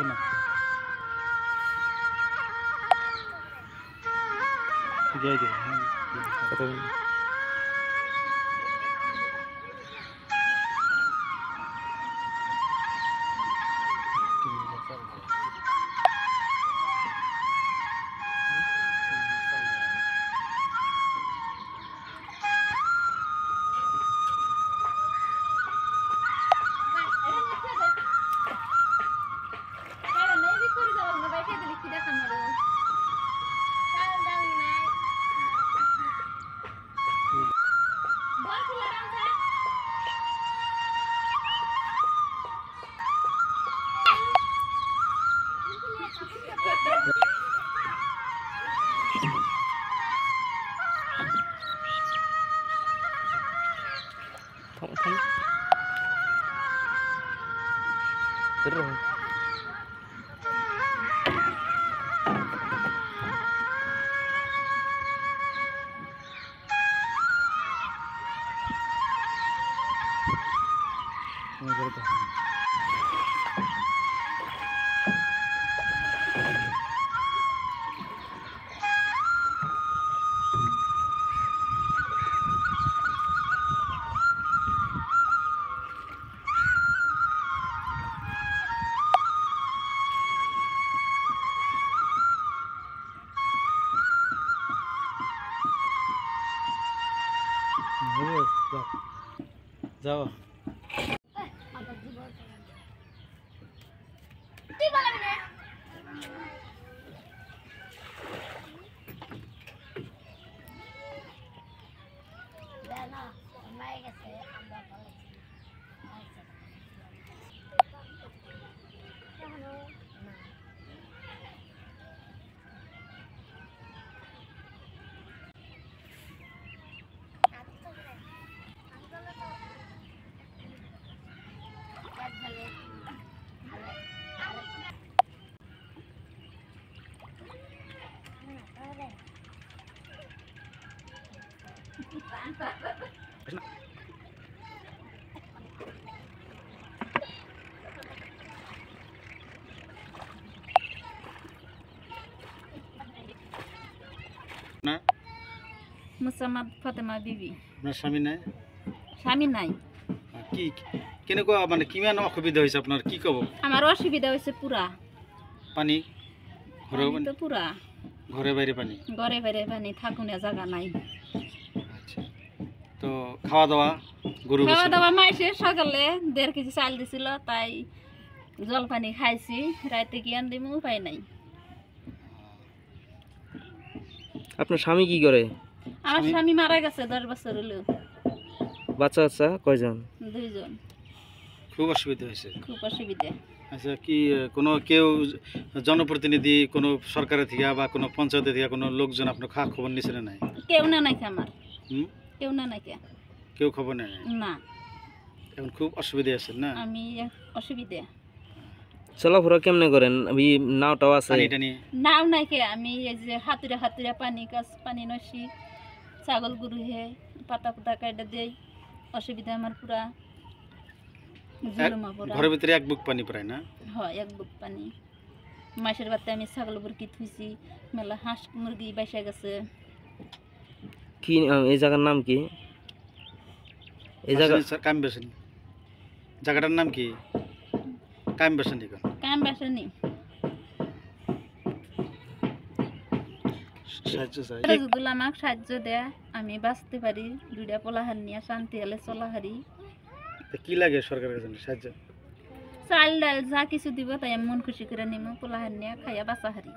না যাই যাই কত terus যাও না মুসাম্মদ ফাতেমা বিবি। আপনার স্বামী নাই? স্বামী নাই। কি কেনেকুৱা মানে কিমান অসুবিধা হৈছে আপনার কি কব? আমার অসুবিধা হয়েছে পুরা পানি ঘরে তো পুরা ঘরে বাইরে পানি, ঘরে বাইরে পানি, থাকুনে জায়গা নাই। আচ্ছা, তো খাওয়া দাওয়া গরু খাওয়া দাওয়া মাইসে সকালে 1.5 কেজি চাল দিছিল, তাই জল পানি খাইছি, রাতে কি আন দিমু উপায় নাই। আপনার স্বামী কি করে? আমার স্বামী মারা গেছে 10 বছর হলো। বাচ্চা বাচ্চা কয়জন? 2 জন। খুব অসুবিধা হয়েছে? খুব অসুবিধা। আচ্ছা, কি কোনো কেউ জনপ্রতিনিধি কোনো সরকারের থেকে বা কোনো পঞ্চায়েতের থেকে কোনো লোকজন আপনার খবর নিছে না নাই? কেউ না নাকি আমার, কেউ না নাকি, কেউ খবর নেয় না। এখন খুব অসুবিধা আছে না? আমি অসুবিধা। চলাফেরা কেমনে করেন? নাওটাও আছে? নাও নাকি, আমি এই যে হাতুরে হাতুরে পানি নসি, ছাগল গরু হে পাতা পাতা কাটা দেই। অসুবিধা আমার পুরা। ঘরের ভিতরে 1 বুক পানি প্রায় না? হয় 1 বুক পানি। মাসের বাতে আমি ছাগল বুরকি থুইছি, মেলা হাঁস মুরগি বাইসা গেছে। কি এই জায়গার নাম কি? এই জায়গা কামবেশনী। জায়গাটার নাম কি? কামবেশনী। কামবেশনী। সাহায্য আমাকে সাহায্য দেয়া, আমি বাঁচতে পারি, 2টা পোলাহার নিয়ে শান্তি হলে চলা হারি। কি লাগে সরকারের কাছে সাহায্য? চাল ডাল যা কিছু দিব তাই আমি মন খুশি করে নিমু, পোলাহার নিয়ে খাইয়া বাঁচা হারি।